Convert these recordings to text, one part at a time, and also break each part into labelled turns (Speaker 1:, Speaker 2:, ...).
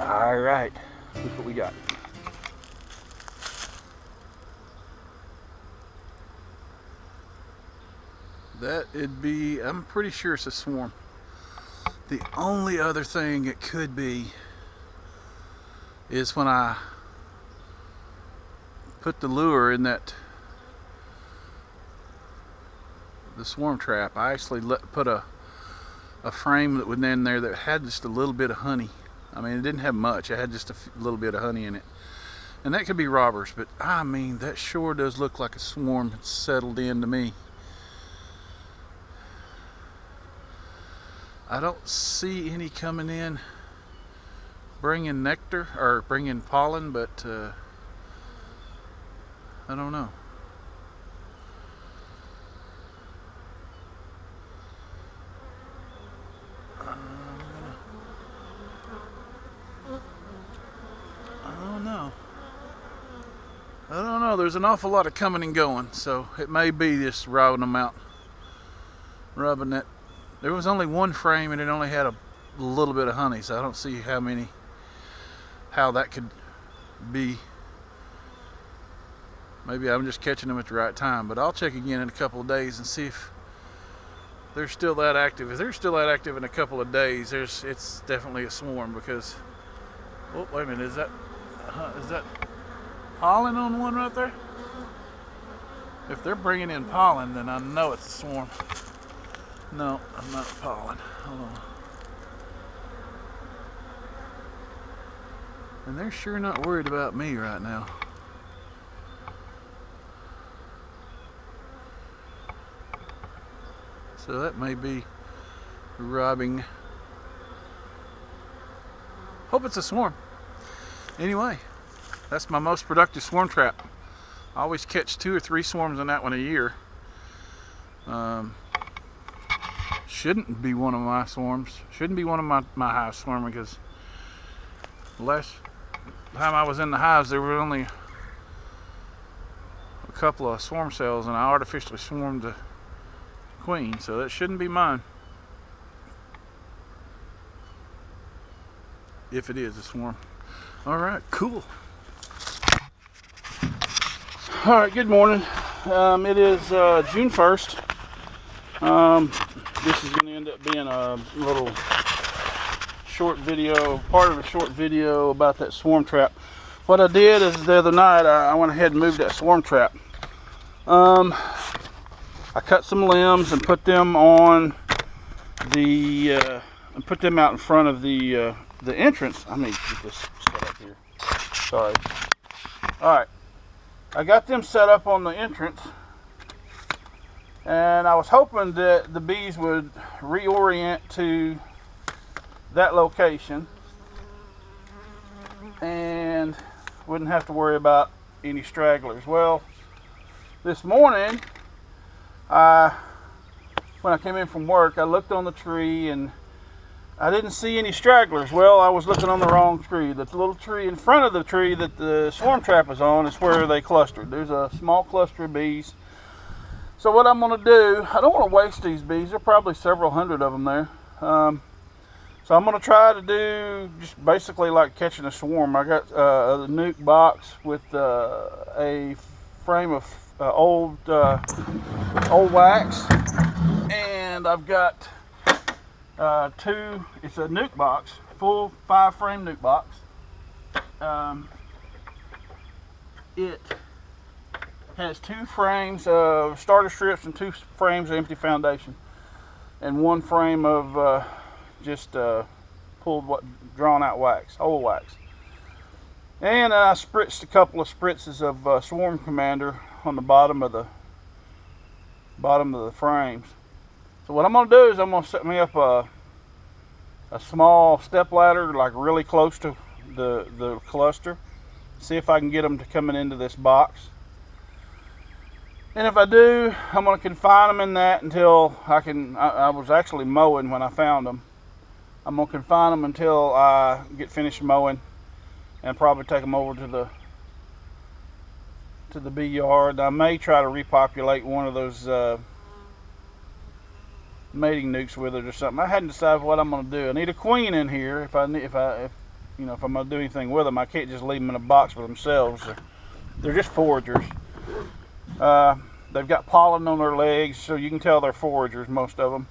Speaker 1: All right, look what we got. That'd be, I'm pretty sure it's a swarm. The only other thing it could be is when I put the lure in the swarm trap, I actually put a frame that was in there that had just a little bit of honey. I mean, it didn't have much, it had just a little bit of honey in it. And that could be robbers, but I mean, that sure does look like a swarm that's settled in to me. I don't see any coming in bringing nectar or bringing pollen, but I don't know. I don't know. There's an awful lot of coming and going, so it may be just robbing them out. Rubbing that. There was only one frame and it only had a little bit of honey, so I don't see how that could be. Maybe I'm just catching them at the right time, but I'll check again in a couple of days and see if they're still that active. If they're still that active in a couple of days, it's definitely a swarm because, oh, wait a minute, is that pollen on one right there? If they're bringing in pollen, then I know it's a swarm. No, I'm not pollen. Hold on. And they're sure not worried about me right now. So that may be robbing. Hope it's a swarm. Anyway, that's my most productive swarm trap. I always catch 2 or 3 swarms in that one a year. Shouldn't be one of my swarms. Shouldn't be one of my hive swarm because the last time I was in the hives there were only a couple of swarm cells and I artificially swarmed the queen, so that shouldn't be mine. If it is a swarm. Alright, cool. Alright, good morning. It is June 1st. This is going to end up being a little short video, part of a short video about that swarm trap. What I did is the other night I went ahead and moved that swarm trap. I cut some limbs and put them on the put them out in front of the entrance. I need to get this set up here. Sorry. All right, I got them set up on the entrance, and I was hoping that the bees would reorient to that location and wouldn't have to worry about any stragglers. Well, this morning, when I came in from work, I looked on the tree and I didn't see any stragglers. Well, I was looking on the wrong tree. The little tree in front of the tree that the swarm trap is on is where they clustered. There's a small cluster of bees. So what I'm going to do, I don't want to waste these bees. There are probably several hundred of them there. So I'm going to try to do just basically like catching a swarm. I got a nuke box with a frame of old wax, and I've got it's a nuke box, full 5-frame nuke box. It has 2 frames of starter strips and 2 frames of empty foundation, and 1 frame of just drawn out wax, old wax. And I spritzed a couple of spritzes of Swarm Commander on the bottom of the frames. So what I'm going to do is I'm going to set me up a small step ladder, like really close to the cluster. See if I can get them to coming into this box. And if I do, I'm going to confine them in that until I was actually mowing when I found them. I'm going to confine them until I get finished mowing, and probably take them over to the bee yard. I may try to repopulate one of those mating nukes with it or something. I hadn't decided what I'm going to do. I need a queen in here if you know, if I'm gonna do anything with them, I can't just leave them in a box by themselves. They're just foragers. They've got pollen on their legs, so you can tell they're foragers, most of them.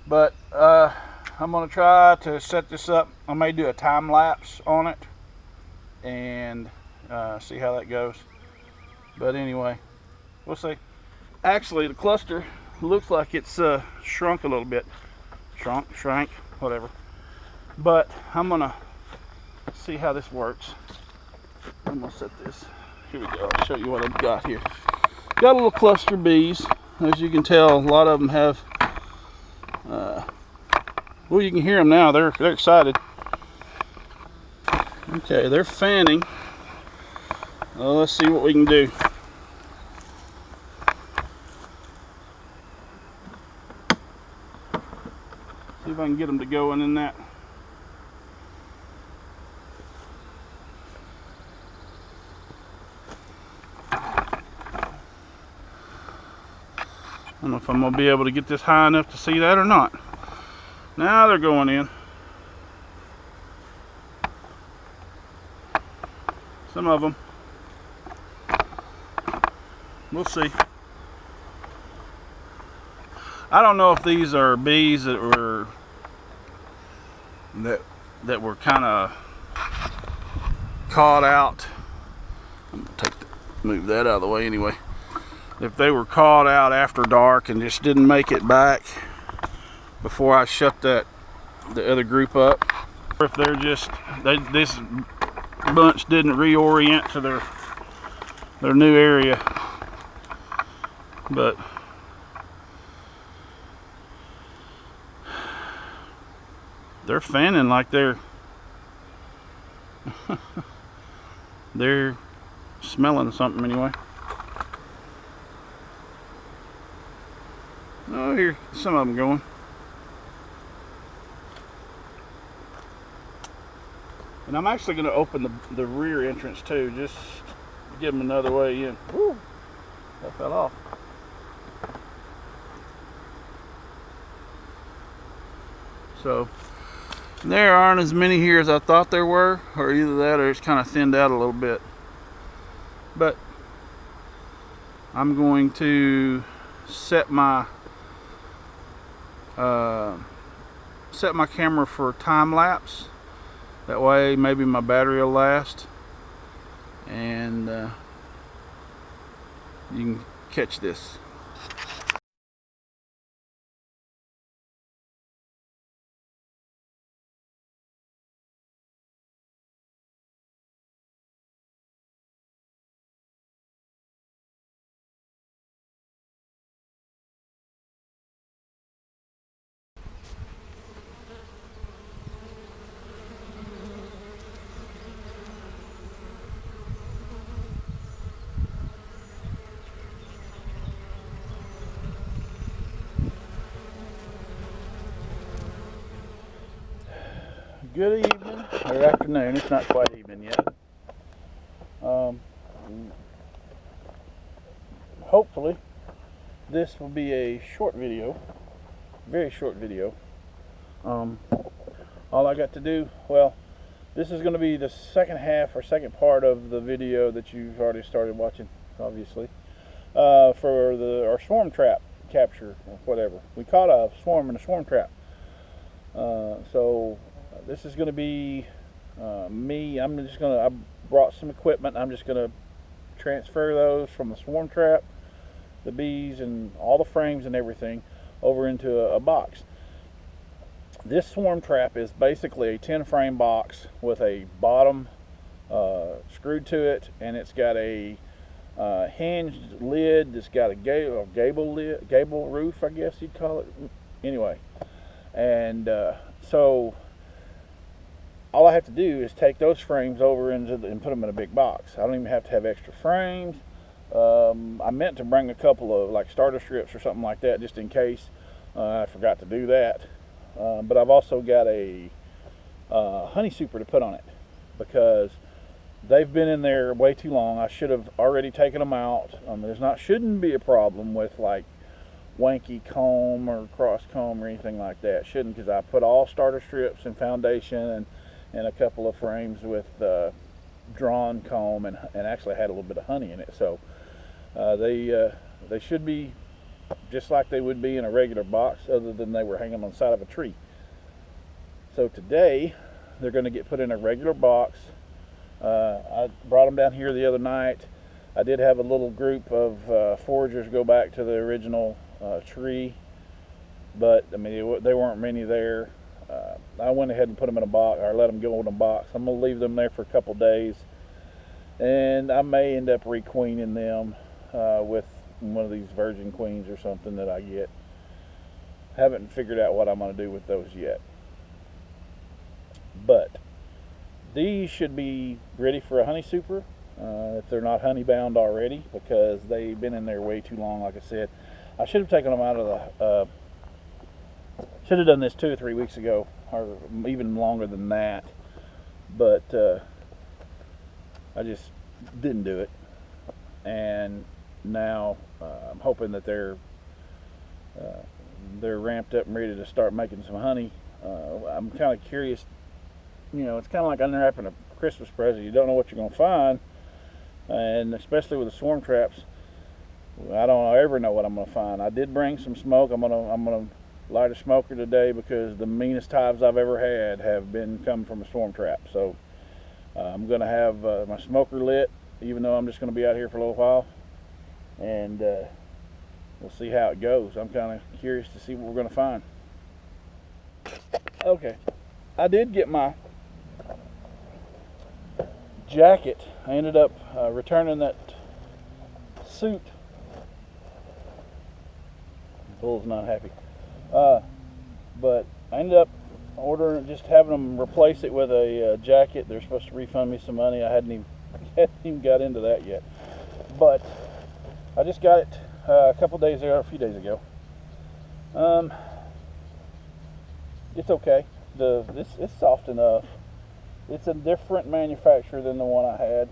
Speaker 1: But I'm gonna try to set this up. I may do a time lapse on it and see how that goes. But anyway, we'll see. Actually, the cluster looks like it's shrunk a little bit. Shrank, whatever. But I'm gonna see how this works. I'm gonna set this. Here we go. I'll show you what I've got here. Got a little cluster of bees. As you can tell, a lot of them have. Well, you can hear them now. They're excited. Okay, they're fanning. Well, let's see what we can do. See if I can get them to go in that. I don't know if I'm going to be able to get this high enough to see that or not. Now they're going in. Some of them. We'll see. I don't know if these are bees that were kind of caught out. I'm gonna move that out of the way anyway. If they were caught out after dark and just didn't make it back before I shut the other group up, or if they're just this bunch didn't reorient to their new area. But they're fanning like they're smelling something anyway. Oh, here some of them going. And I'm actually going to open the rear entrance too, just to give them another way in. Woo, that fell off. So there aren't as many here as I thought there were, or either that or it's kind of thinned out a little bit. But I'm going to set my camera for time lapse. That way maybe my battery will last and you can catch this. Good evening, or afternoon, it's not quite evening yet. Hopefully this will be a short video, very short video. All I got to do, well, this is going to be the second half or second part of the video that you've already started watching, obviously, for our swarm trap capture or whatever. We caught a swarm in a swarm trap. So this is going to be me. I brought some equipment. I'm just going to transfer those from the swarm trap, the bees, and all the frames and everything over into a box. This swarm trap is basically a 10 frame box with a bottom screwed to it, and it's got a hinged lid that's got a gable roof, I guess you'd call it. Anyway, and so all I have to do is take those frames over and put them in a big box. I don't even have to have extra frames. I meant to bring a couple of like starter strips or something like that just in case. I forgot to do that. But I've also got a honey super to put on it because they've been in there way too long. I should have already taken them out. Shouldn't be a problem with like wanky comb or cross comb or anything like that. Shouldn't, because I put all starter strips and foundation
Speaker 2: and a couple of frames with drawn comb, and actually had a little bit of honey in it. So they should be just like they would be in a regular box, other than they were hanging on the side of a tree. So today they're going to get put in a regular box. I brought them down here the other night. I did have a little group of foragers go back to the original tree, but I mean they weren't many there. I went ahead and put them in a box, or let them go in a box. I'm going to leave them there for a couple days, and I may end up requeening them with one of these virgin queens or something that I get. Haven't figured out what I'm going to do with those yet. But these should be ready for a honey super if they're not honey bound already, because they've been in there way too long. Like I said, I should have taken them out of the should have done this 2 or 3 weeks ago, or even longer than that, but I just didn't do it. And now I'm hoping that they're ramped up and ready to start making some honey. I'm kind of curious. You know, it's kind of like unwrapping a Christmas present. You don't know what you're going to find, and especially with the swarm traps, I don't ever know what I'm going to find. I did bring some smoke. I'm gonna light a smoker today, because the meanest hives I've ever had have come from a swarm trap. So I'm going to have my smoker lit, even though I'm just going to be out here for a little while, and we'll see how it goes. I'm kind of curious to see what we're going to find. Okay, I did get my jacket. I ended up returning that suit. Bull's not happy. But I ended up ordering, just having them replace it with a jacket. They're supposed to refund me some money. I hadn't even got into that yet. But I just got it a few days ago. It's okay. It's soft enough. It's a different manufacturer than the one I had.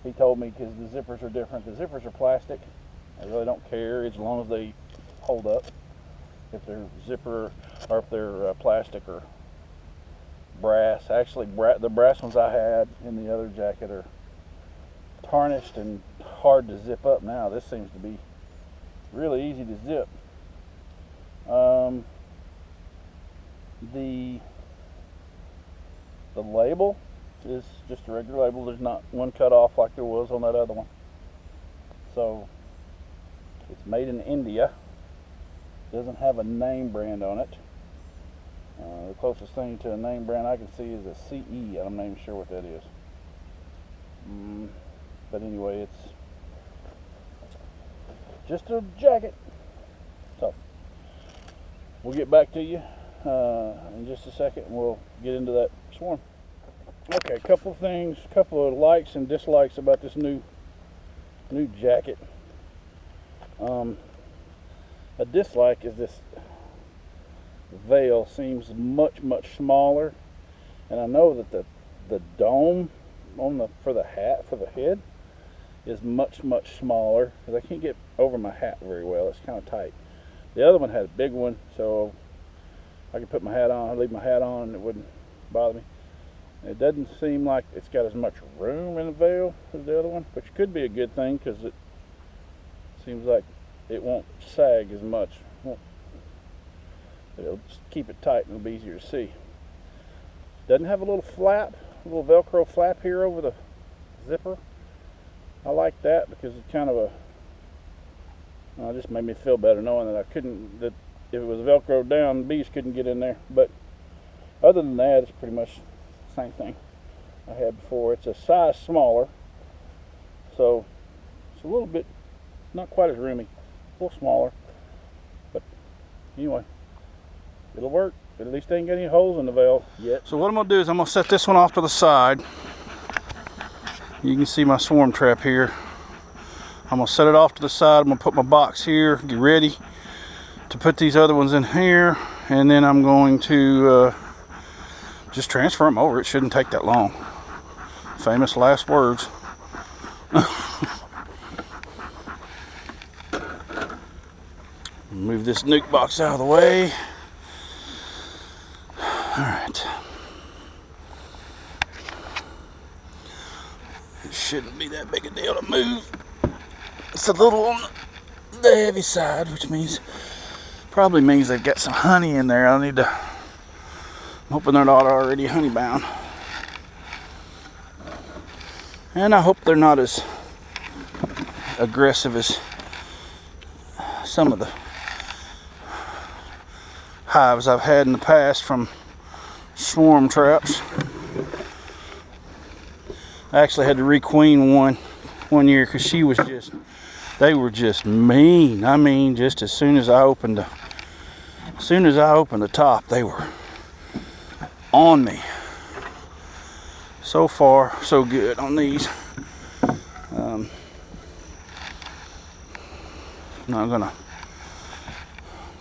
Speaker 2: He told me, because the zippers are different. The zippers are plastic. I really don't care as long as they hold up. If they're zipper, or if they're plastic or brass. Actually, the brass ones I had in the other jacket are tarnished and hard to zip up now. This seems to be really easy to zip. The label is just a regular label. There's not one cut off like there was on that other one. So it's made in India. Doesn't have a name brand on it. The closest thing to a name brand I can see is a CE. I'm not even sure what that is. But anyway, it's just a jacket. So we'll get back to you in just a second, and we'll get into that swarm. Okay, a couple of things, a couple of likes and dislikes about this new jacket. A dislike is this veil seems much smaller, and I know that the dome on for the head is much smaller, because I can't get over my hat very well. It's kind of tight. The other one had a big one, so I could put my hat on, leave my hat on, and it wouldn't bother me. It doesn't seem like it's got as much room in the veil as the other one, which could be a good thing, because it seems like it won't sag as much. It'll just keep it tight and it'll be easier to see. Doesn't have a little flap, a little Velcro flap here over the zipper. I like that, because it's kind of it just made me feel better knowing that that if it was Velcro down, bees couldn't get in there. But other than that, it's pretty much the same thing I had before. It's a size smaller, so it's a little bit, not quite as roomy, a little smaller. But anyway, it'll work. At least they ain't got any holes in the veil yet. So what I'm gonna do is I'm gonna set this one off to the side. You can see my swarm trap here. I'm gonna set it off to the side. I'm gonna put my box here, get ready to put these other ones in here, and then I'm going to just transfer them over. It shouldn't take that long. Famous last words. Move this nuke box out of the way. All right.
Speaker 1: shouldn't be that big a deal to move. It's a little on the heavy side, which means probably means they've got some honey in there. I need to. I'm hoping they're not already honey bound, and I hope they're not as aggressive as some of the hives I've had in the past from swarm traps. I actually had to requeen one year because they were just mean. I mean, just as soon as I opened the top, they were on me. So far, so good on these. I'm not gonna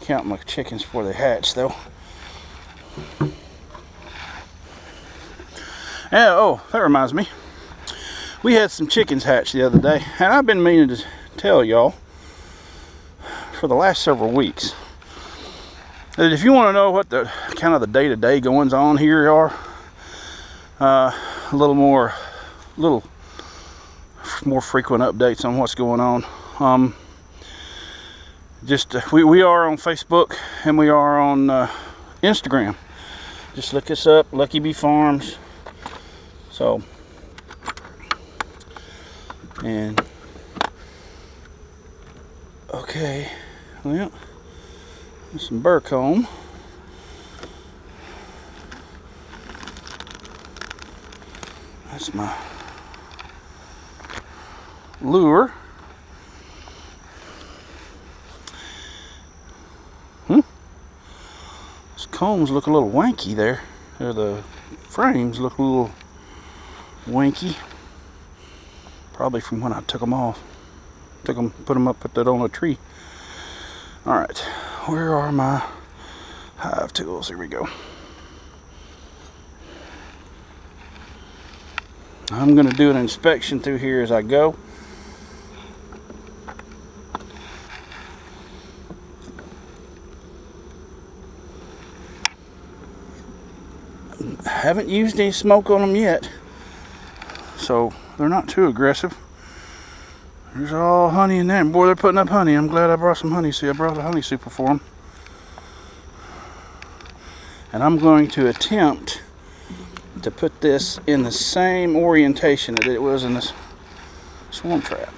Speaker 1: count my chickens before they hatch, though. Yeah, oh, that reminds me. We had some chickens hatch the other day, and I've been meaning to tell y'all for the last several weeks that if you want to know what the kind of the day-to-day goings on here are, a little more frequent updates on what's going on. We are on Facebook and we are on Instagram. Just look us up, Lucky Bee Farms. So, and okay, well, there's some burr comb. That's my lure. These combs look a little wanky there. The frames look a little wanky. Probably from when I took them off. Put them up, put that on a tree. Alright, where are my hive tools? Here we go. I'm going to do an inspection through here as I go. Haven't used any smoke on them yet, so they're not too aggressive. There's all honey in there. Boy, they're putting up honey. I'm glad I brought some honey. See, I brought a honey super for them. And I'm going to attempt to put this in the same orientation that it was in this swarm trap.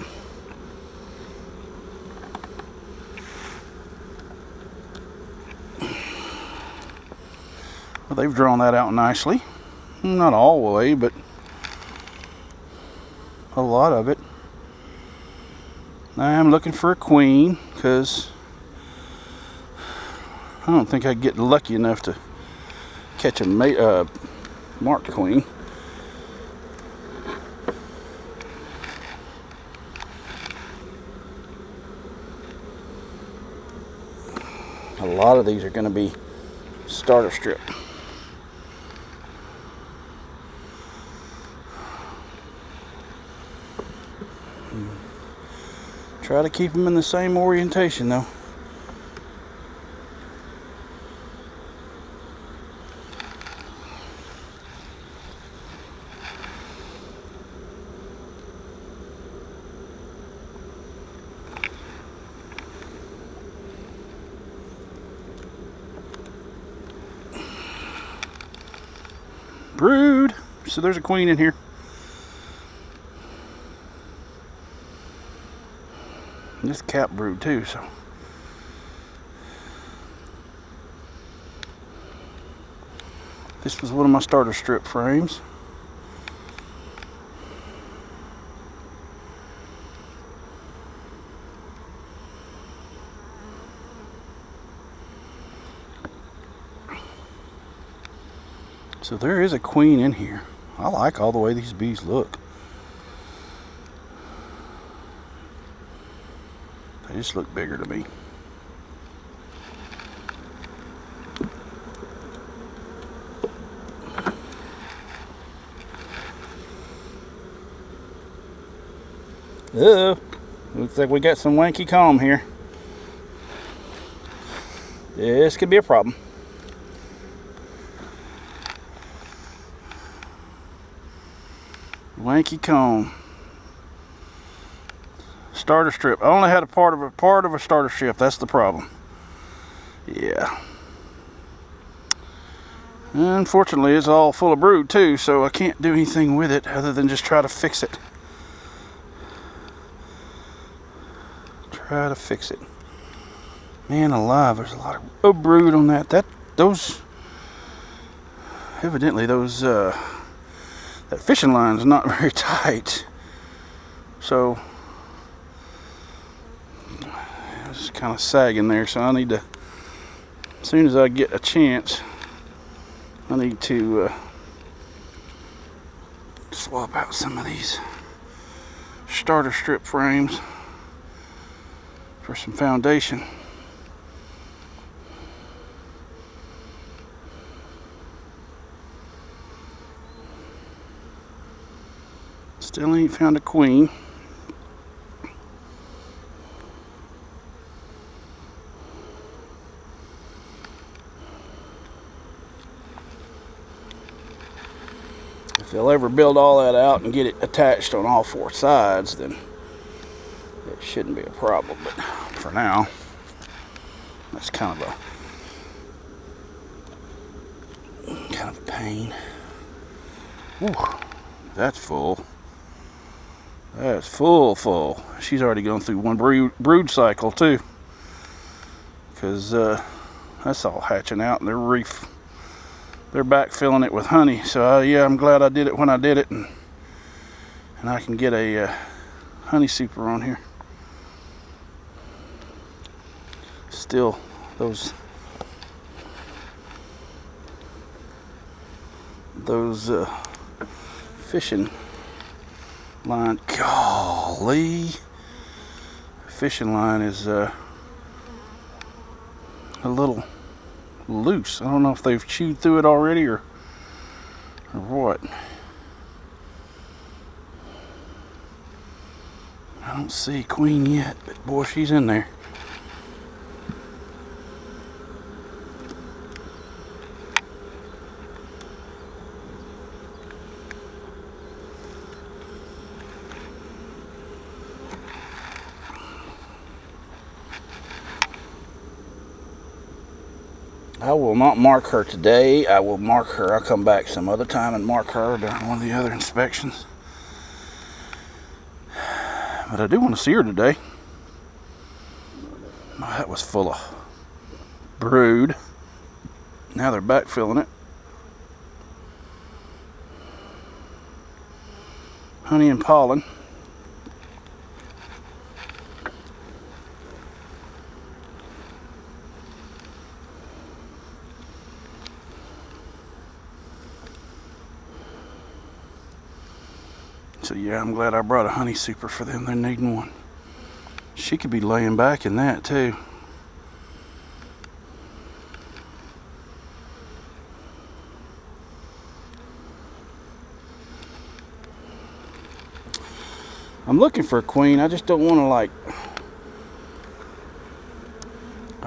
Speaker 1: Well, they've drawn that out nicely. Not all the way, but a lot of it. I'm looking for a queen because I don't think I'd get lucky enough to catch a marked queen. A lot of these are going to be starter strip. Try to keep them in the same orientation though. Brood. So there's a queen in here. This cap brood too, so this was one of my starter strip frames. So there is a queen in here. I like all the way these bees look. They just look bigger to me. Looks like we got some wanky comb here. This could be a problem. Wanky comb. Starter strip. I only had a part of a starter strip. That's the problem. Yeah. Unfortunately, it's all full of brood too, so I can't do anything with it other than just try to fix it. Try to fix it. Man alive, there's a lot of brood on that. Evidently those that fishing line is not very tight. So it's kind of sagging there, so I need to, as soon as I get a chance, I need to swap out some of these starter strip frames for some foundation. Still ain't found a queen. If they'll ever build all that out and get it attached on all four sides, then it shouldn't be a problem. But for now, that's kind of a pain. Whew, that's full. That's full. She's already gone through one brood cycle too, because that's all hatching out, and they're back filling it with honey. So yeah, I'm glad I did it when I did it, and I can get a honey super on here. Still, those fishing line, golly, fishing line is a little loose. I don't know if they've chewed through it already or what. I don't see queen yet, but boy, she's in there. I will not mark her today. I will mark her. I'll come back some other time and mark her during one of the other inspections. But I do want to see her today. Oh, that was full of brood. Now they're back filling it. Honey and pollen. So yeah, I'm glad I brought a honey super for them. They're needing one. She could be laying back in that too. I'm looking for a queen. I just don't want to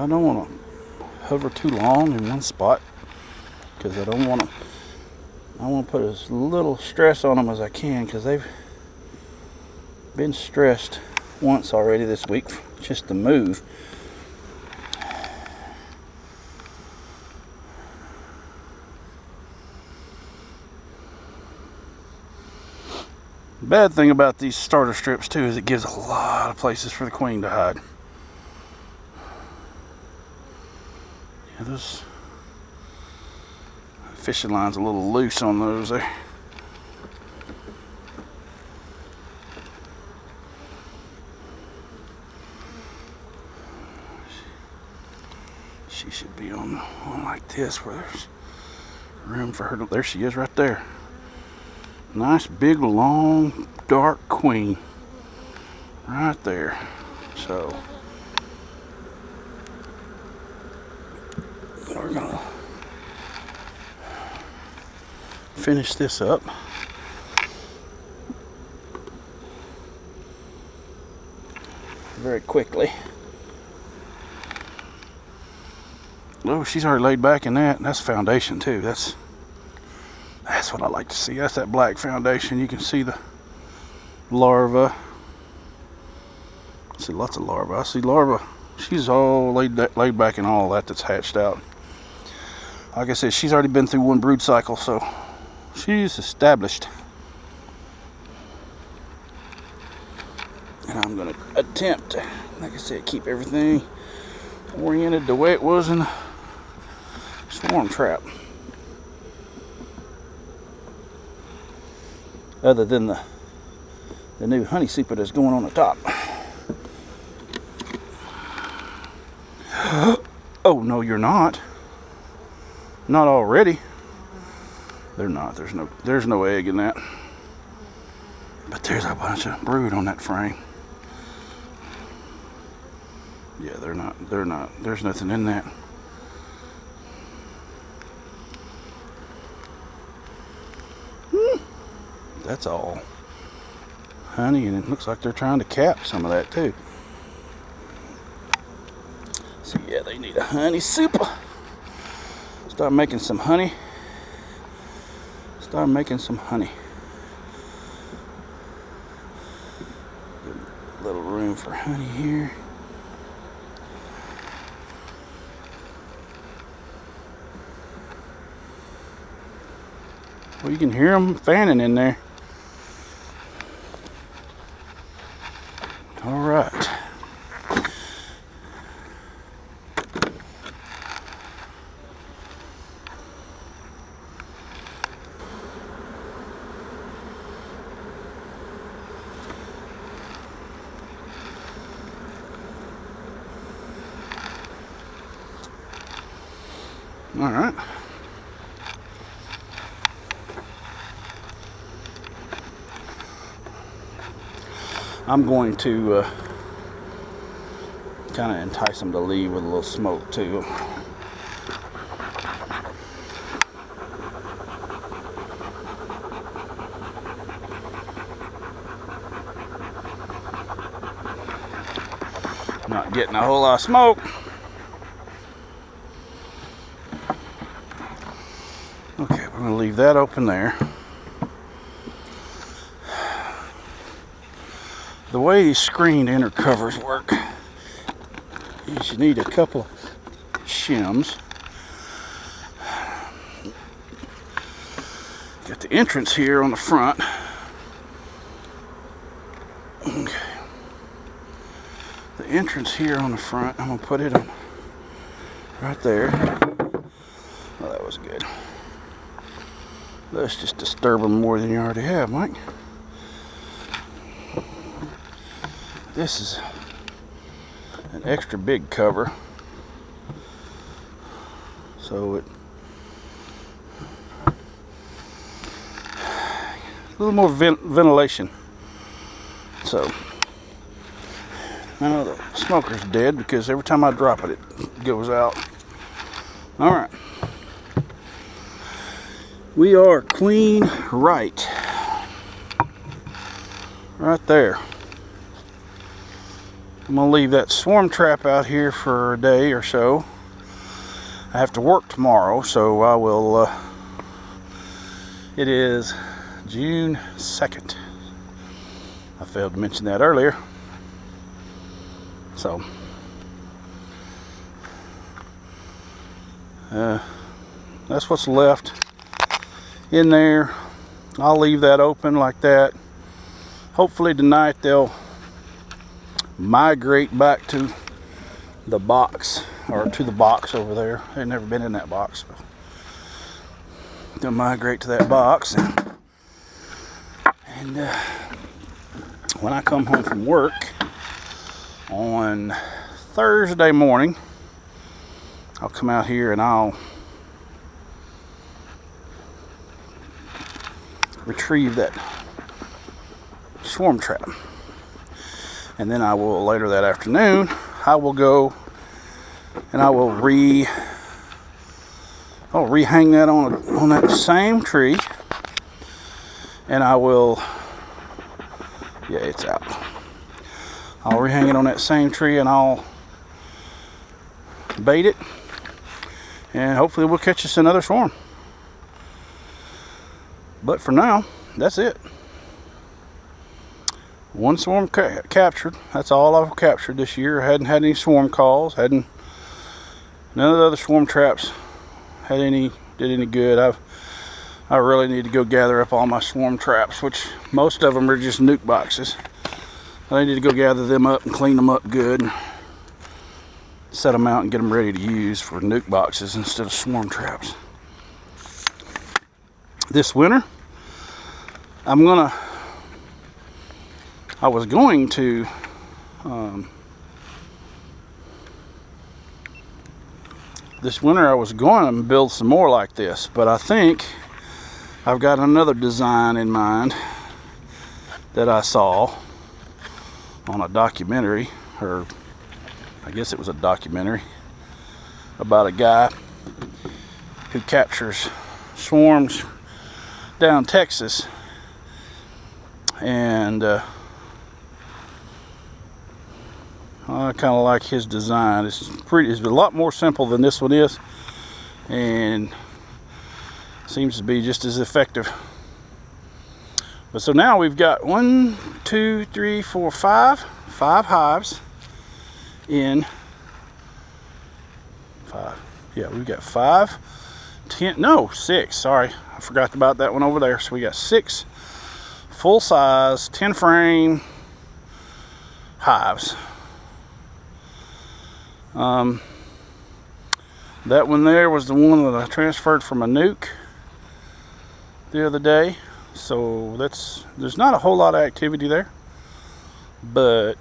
Speaker 1: I don't want to hover too long in one spot, because I want to put as little stress on them as I can, because they've been stressed once already this week, just to move. The bad thing about these starter strips too is it gives a lot of places for the queen to hide. Yeah, those fishing line's a little loose on those there. She should be on one like this where there's room for her to, there she is right there. Nice big long dark queen right there. So we're gonna finish this up. Very quickly. Oh, she's already laid back in that, and that's foundation too. That's what I like to see. That's that black foundation. You can see the larva See lots of larvae. I see larvae. She's all laid back in all that's hatched out. Like I said, she's already been through one brood cycle, so she's established. And I'm going to attempt, like I said, keep everything oriented the way it was in the swarm trap. Other than the new honey super that's going on the top. Oh, no, you're not. Not already. They're not. There's no egg in that. But there's a bunch of brood on that frame. Yeah, they're not. There's nothing in that. That's all honey, and it looks like they're trying to cap some of that too. So yeah, they need a honey super. Start making some honey. Start making some honey. A little room for honey here. Well, you can hear them fanning in there. All right. All right. I'm going to kind of entice them to leave with a little smoke too. Not getting a whole lot of smoke. Okay, we're going to leave that open there. The way these screened inner covers work is you need a couple shims. Got the entrance here on the front. Okay. The entrance here on the front, I'm going to put it on right there. Well, that was good. Let's just disturb them more than you already have, Mike. This is an extra big cover, so a little more ventilation. So I know the smoker's dead because every time I drop it, it goes out. All right, we are queen right there. I'm going to leave that swarm trap out here for a day or so. I have to work tomorrow, so I will, it is June 2nd. I failed to mention that earlier. So, that's what's left in there. I'll leave that open like that. Hopefully tonight they'll migrate back to the box, or to the box over there. They've never been in that box. They'll migrate to that box, and when I come home from work on Thursday morning, I'll come out here and I'll retrieve that swarm trap. And then I will, later that afternoon, I will go and I will rehang that on that same tree, and I will, yeah, it's out. I'll rehang it on that same tree and I'll bait it, and hopefully we'll catch us another swarm. But for now, that's it. One swarm captured. That's all I've captured this year. I hadn't had any swarm calls. None of the other swarm traps did any good. I really need to go gather up all my swarm traps, which most of them are just nuke boxes. I need to go gather them up and clean them up good, and set them out and get them ready to use for nuke boxes instead of swarm traps. This winter, this winter I was going to build some more like this, but I think I've got another design in mind that I saw on a documentary, or I guess it was a documentary, about a guy who captures swarms down Texas, and I kind of like his design. It's a lot more simple than this one is, and seems to be just as effective. But so now we've got 5 hives in 5. Yeah, we've got 5, 10, no, 6. Sorry, I forgot about that one over there. So we got 6 full size 10 frame hives. That one there was the one that I transferred from a nuke the other day, so there's not a whole lot of activity there, but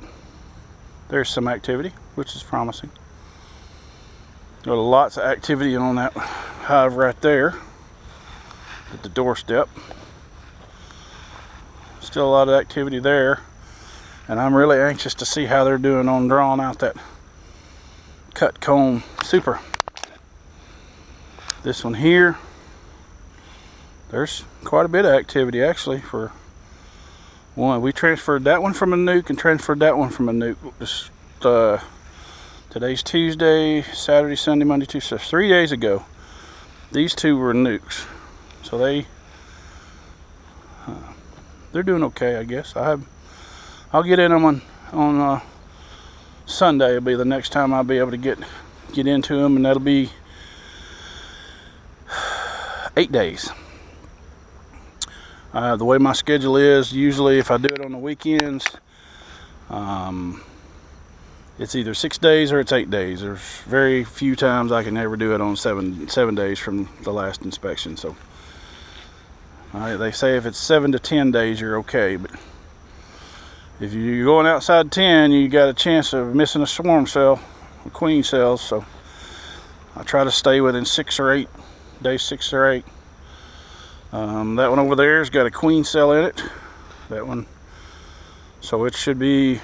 Speaker 1: there's some activity, which is promising. Got lots of activity on that hive right there at the doorstep. Still a lot of activity there, and I'm really anxious to see how they're doing on drawing out that cut comb super. This one here, there's quite a bit of activity actually for one. We transferred that one from a nuke and transferred that one from a nuke. Today's Tuesday, Saturday, Sunday, Monday, Tuesday. 3 days ago, these two were nukes, so they're doing okay, I guess. I'll get in them on Sunday. Will be the next time I'll be able to get into them, and that'll be 8 days. The way my schedule is, usually if I do it on the weekends, it's either 6 days or it's 8 days. There's very few times I can ever do it on seven days from the last inspection. So they say if it's 7 to 10 days, you're okay, but if you're going outside 10, you got a chance of missing a swarm cell, queen cells. So I try to stay within 6 or 8 days, 6 or 8. That one over there has got a queen cell in it. That one, so it should be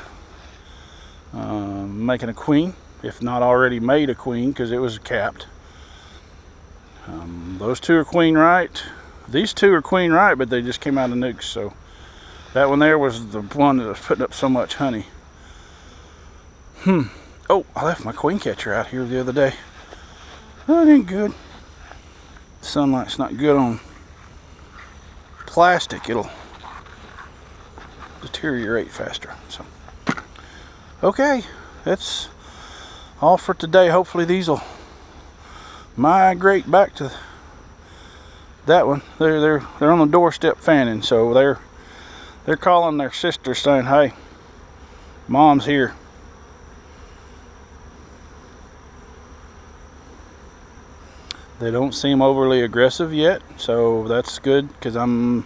Speaker 1: making a queen, if not already made a queen, because it was capped. Those two are queen right. These two are queen right, but they just came out of nukes. So that one there was the one that was putting up so much honey. Oh, I left my queen catcher out here the other day. That ain't good. Sunlight's not good on plastic. It'll deteriorate faster. So okay, that's all for today. Hopefully these will migrate back to that one. They're on the doorstep fanning, so they're calling their sister saying, hey, mom's here. They don't seem overly aggressive yet, so that's good, because I'm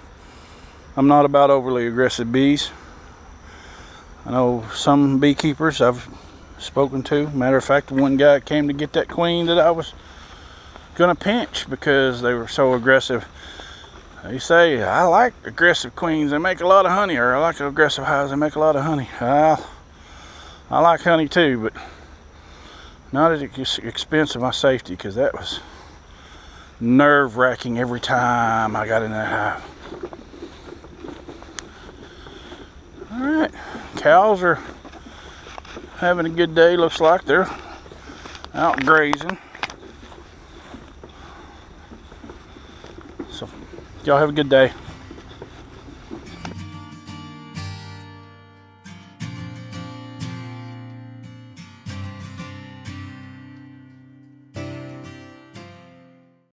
Speaker 1: not about overly aggressive bees. I know some beekeepers I've spoken to. Matter of fact, one guy came to get that queen that I was gonna pinch because they were so aggressive. They say, I like aggressive queens, they make a lot of honey, or I like aggressive hives, they make a lot of honey. I like honey too, but not at the expense of my safety, because that was nerve-wracking every time I got in that hive. Alright, cows are having a good day. Looks like they're out grazing. So y'all have a good day.